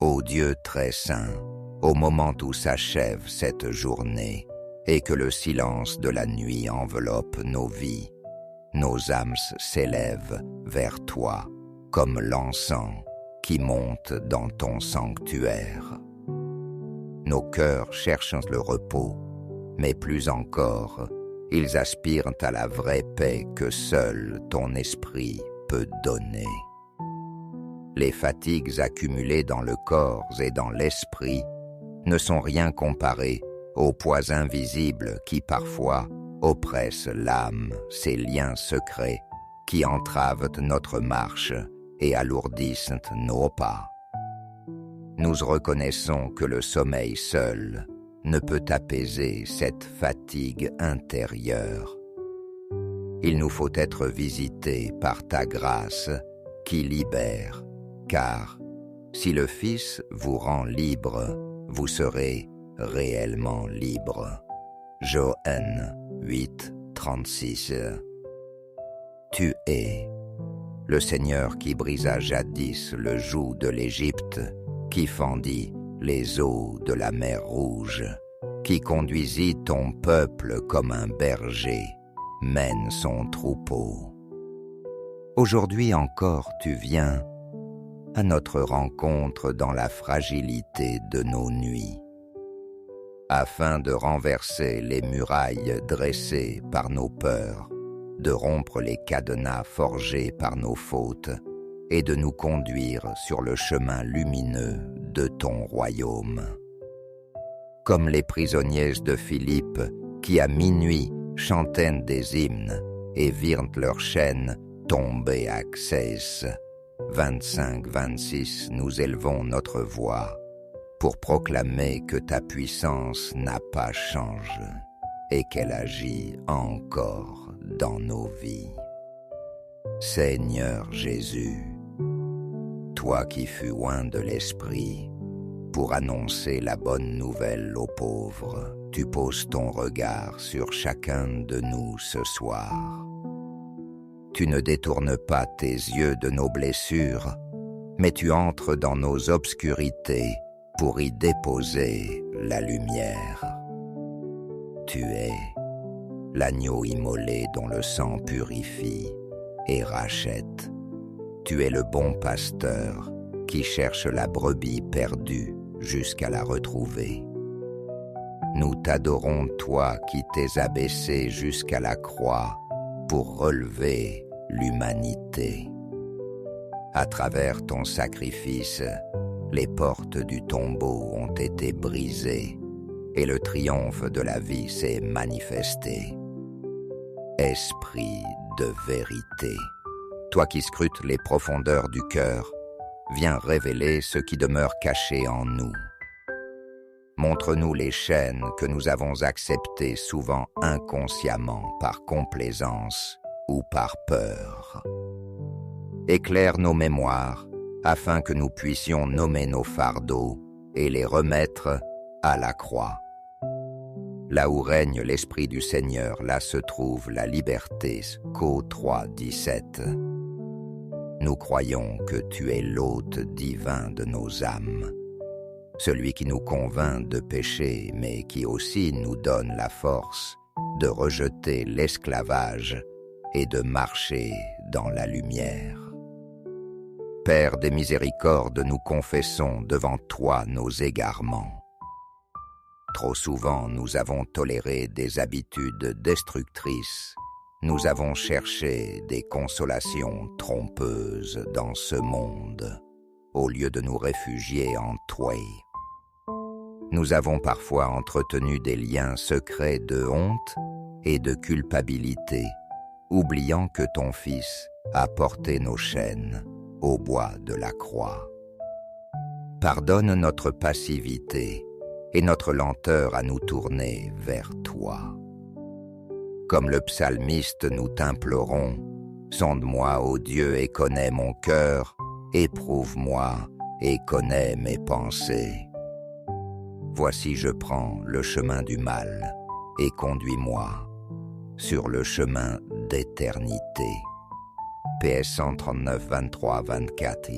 Ô Dieu très saint, au moment où s'achève cette journée et que le silence de la nuit enveloppe nos vies, nos âmes s'élèvent vers toi comme l'encens qui monte dans ton sanctuaire. Nos cœurs cherchent le repos, mais plus encore, ils aspirent à la vraie paix que seul ton esprit peut donner. Les fatigues accumulées dans le corps et dans l'esprit ne sont rien comparées aux poids invisibles qui parfois oppressent l'âme, ces liens secrets qui entravent notre marche et alourdissent nos pas. Nous reconnaissons que le sommeil seul ne peut apaiser cette fatigue intérieure. Il nous faut être visités par ta grâce qui libère, car si le Fils vous rend libre, vous serez réellement libre. Joël 8, 36. Tu es le Seigneur qui brisa jadis le joug de l'Égypte, qui fendit les eaux de la mer Rouge, qui conduisit ton peuple comme un berger mène son troupeau. Aujourd'hui encore tu viens à notre rencontre dans la fragilité de nos nuits, afin de renverser les murailles dressées par nos peurs, de rompre les cadenas forgés par nos fautes et de nous conduire sur le chemin lumineux de ton royaume. Comme les prisonniers de Philippe qui à minuit chantaient des hymnes et virent leurs chaînes tomber à cesse. 25-26, nous élevons notre voix pour proclamer que ta puissance n'a pas changé et qu'elle agit encore dans nos vies. Seigneur Jésus, toi qui fus oint de l'Esprit pour annoncer la bonne nouvelle aux pauvres, tu poses ton regard sur chacun de nous ce soir. Tu ne détournes pas tes yeux de nos blessures, mais tu entres dans nos obscurités pour y déposer la lumière. Tu es l'agneau immolé dont le sang purifie et rachète. Tu es le bon pasteur qui cherche la brebis perdue jusqu'à la retrouver. Nous t'adorons, toi qui t'es abaissé jusqu'à la croix pour relever l'humanité. À travers ton sacrifice, les portes du tombeau ont été brisées et le triomphe de la vie s'est manifesté. Esprit de vérité, toi qui scrutes les profondeurs du cœur, viens révéler ce qui demeure caché en nous. Montre-nous les chaînes que nous avons acceptées souvent inconsciemment par complaisance ou par peur. Éclaire nos mémoires afin que nous puissions nommer nos fardeaux et les remettre à la croix. Là où règne l'Esprit du Seigneur, là se trouve la liberté. Qu'au 3:17. Nous croyons que tu es l'hôte divin de nos âmes, celui qui nous convainc de pécher, mais qui aussi nous donne la force de rejeter l'esclavage et de marcher dans la lumière. Père des miséricordes, nous confessons devant toi nos égarements. Trop souvent, nous avons toléré des habitudes destructrices. Nous avons cherché des consolations trompeuses dans ce monde, au lieu de nous réfugier en toi. Nous avons parfois entretenu des liens secrets de honte et de culpabilité, oubliant que ton Fils a porté nos chaînes au bois de la croix. Pardonne notre passivité et notre lenteur à nous tourner vers toi. Comme le psalmiste, nous t'implorons, sonde-moi, ô Dieu, et connais mon cœur, éprouve-moi et connais mes pensées. Voici je prends le chemin du mal et conduis-moi sur le chemin d'éternité. PS 139, 23, 24.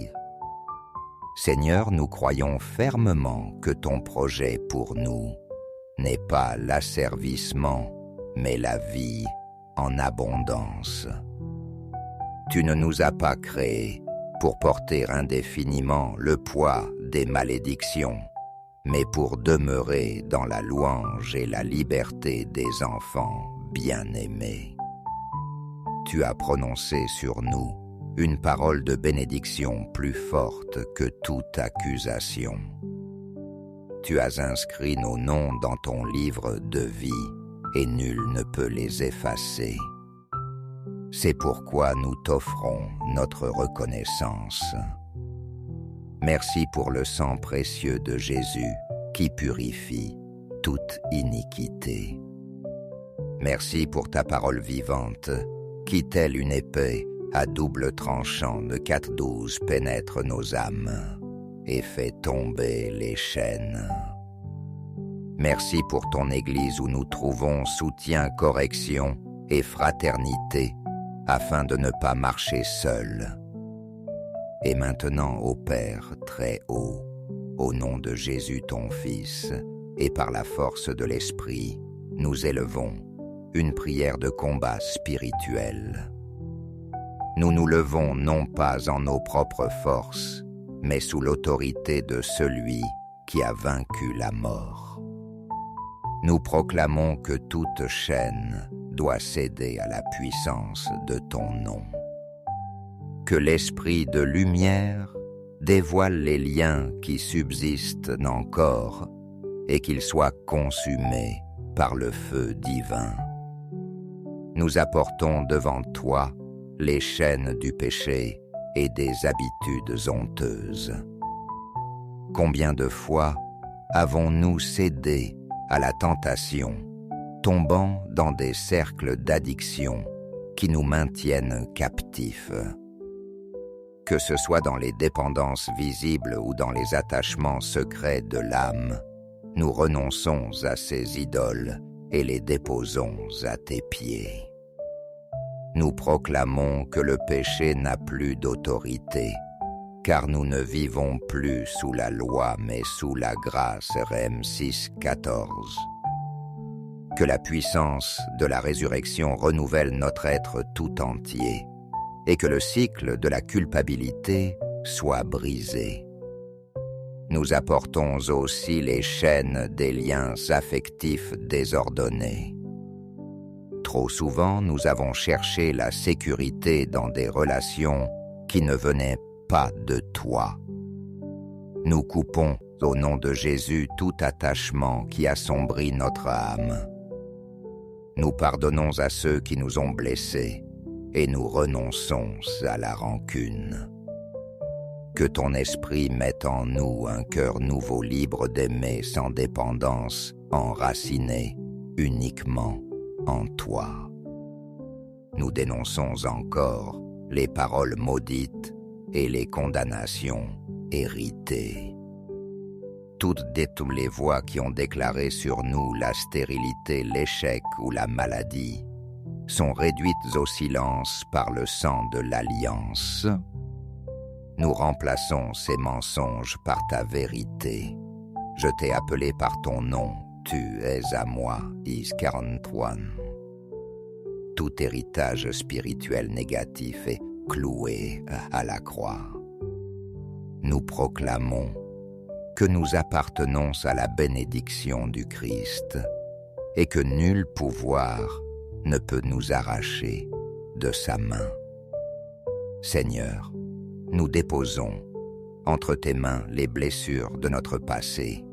Seigneur, nous croyons fermement que ton projet pour nous n'est pas l'asservissement, mais la vie en abondance. Tu ne nous as pas créés pour porter indéfiniment le poids des malédictions, mais pour demeurer dans la louange et la liberté des enfants bien-aimés. Tu as prononcé sur nous une parole de bénédiction plus forte que toute accusation. Tu as inscrit nos noms dans ton livre de vie, et nul ne peut les effacer. C'est pourquoi nous t'offrons notre reconnaissance. Merci pour le sang précieux de Jésus qui purifie toute iniquité. Merci pour ta parole vivante qui, telle une épée à double tranchant de 4-12, pénètre nos âmes et fait tomber les chaînes. Merci pour ton Église où nous trouvons soutien, correction et fraternité afin de ne pas marcher seuls. Et maintenant, ô Père très haut, au nom de Jésus ton Fils, et par la force de l'Esprit, nous élevons une prière de combat spirituel. Nous nous levons non pas en nos propres forces, mais sous l'autorité de celui qui a vaincu la mort. Nous proclamons que toute chaîne doit céder à la puissance de ton nom. Que l'Esprit de lumière dévoile les liens qui subsistent encore et qu'ils soient consumés par le feu divin. Nous apportons devant toi les chaînes du péché et des habitudes honteuses. Combien de fois avons-nous cédé à la tentation, tombant dans des cercles d'addiction qui nous maintiennent captifs? Que ce soit dans les dépendances visibles ou dans les attachements secrets de l'âme, nous renonçons à ces idoles et les déposons à tes pieds. Nous proclamons que le péché n'a plus d'autorité, car nous ne vivons plus sous la loi, mais sous la grâce. Rem 6,14. Que la puissance de la résurrection renouvelle notre être tout entier, et que le cycle de la culpabilité soit brisé. Nous apportons aussi les chaînes des liens affectifs désordonnés. Trop souvent, nous avons cherché la sécurité dans des relations qui ne venaient pas de toi. Nous coupons, au nom de Jésus, tout attachement qui assombrit notre âme. Nous pardonnons à ceux qui nous ont blessés et nous renonçons à la rancune. Que ton esprit mette en nous un cœur nouveau, libre d'aimer sans dépendance, enraciné uniquement en toi. Nous dénonçons encore les paroles maudites et les condamnations héritées. Toutes les voix qui ont déclaré sur nous la stérilité, l'échec ou la maladie sont réduites au silence par le sang de l'Alliance. Nous remplaçons ces mensonges par ta vérité. Je t'ai appelé par ton nom, tu es à moi, Is 43. Tout héritage spirituel négatif est cloué à la croix. Nous proclamons que nous appartenons à la bénédiction du Christ et que nul pouvoir ne peut nous arracher de sa main. Seigneur, nous déposons entre tes mains les blessures de notre passé.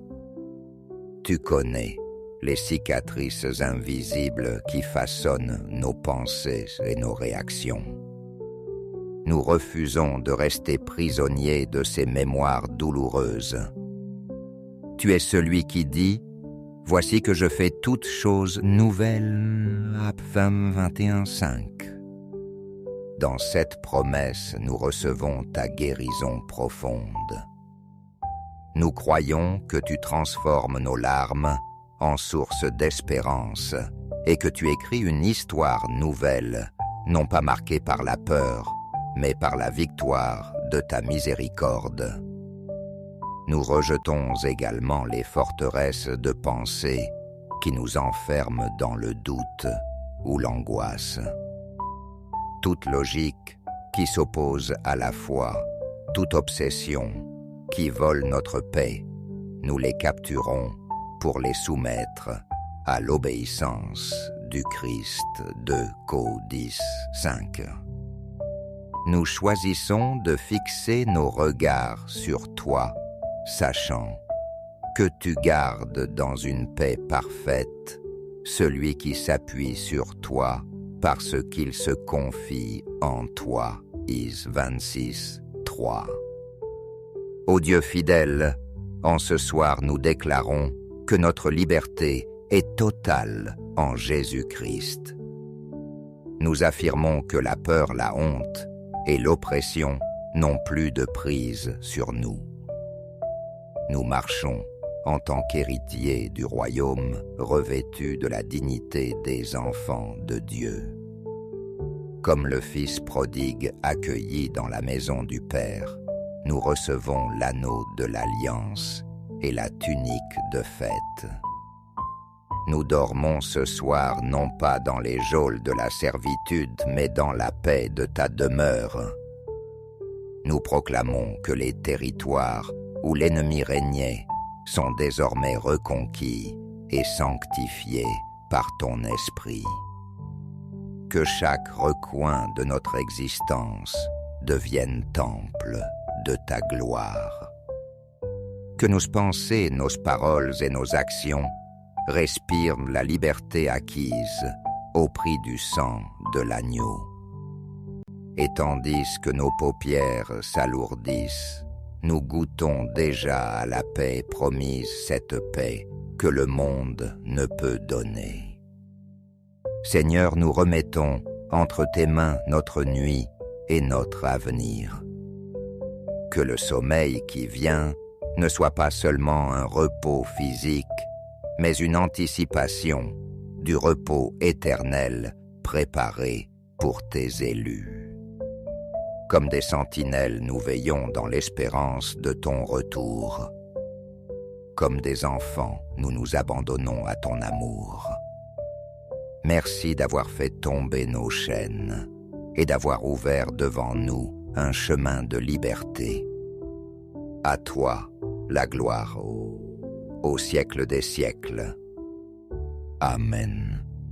Tu connais les cicatrices invisibles qui façonnent nos pensées et nos réactions. Nous refusons de rester prisonniers de ces mémoires douloureuses. Tu es celui qui dit « Voici que je fais toutes choses nouvelles » Psaume 21:5. Dans cette promesse, nous recevons ta guérison profonde. Nous croyons que tu transformes nos larmes en source d'espérance et que tu écris une histoire nouvelle, non pas marquée par la peur, mais par la victoire de ta miséricorde. Nous rejetons également les forteresses de pensée qui nous enferment dans le doute ou l'angoisse. Toute logique qui s'oppose à la foi, toute obsession qui vole notre paix, nous les capturons pour les soumettre à l'obéissance du Christ. 2 Cor 10, 5. Nous choisissons de fixer nos regards sur toi, sachant que tu gardes dans une paix parfaite celui qui s'appuie sur toi parce qu'il se confie en toi. Is 26, 3. Ô Dieu fidèle, en ce soir nous déclarons que notre liberté est totale en Jésus-Christ. Nous affirmons que la peur, la honte et l'oppression n'ont plus de prise sur nous. Nous marchons en tant qu'héritiers du royaume revêtus de la dignité des enfants de Dieu. Comme le Fils prodigue accueilli dans la maison du Père, nous recevons l'anneau de l'alliance et la tunique de fête. Nous dormons ce soir non pas dans les geôles de la servitude, mais dans la paix de ta demeure. Nous proclamons que les territoires où l'ennemi régnait sont désormais reconquis et sanctifiés par ton esprit. Que chaque recoin de notre existence devienne temple de ta gloire. Que nos pensées, nos paroles et nos actions respirent la liberté acquise au prix du sang de l'agneau. Et tandis que nos paupières s'alourdissent, nous goûtons déjà à la paix promise, cette paix que le monde ne peut donner. Seigneur, nous remettons entre tes mains notre nuit et notre avenir. Que le sommeil qui vient ne soit pas seulement un repos physique, mais une anticipation du repos éternel préparé pour tes élus. Comme des sentinelles, nous veillons dans l'espérance de ton retour. Comme des enfants, nous nous abandonnons à ton amour. Merci d'avoir fait tomber nos chaînes et d'avoir ouvert devant nous un chemin de liberté. À toi, la gloire au siècle des siècles. Amen.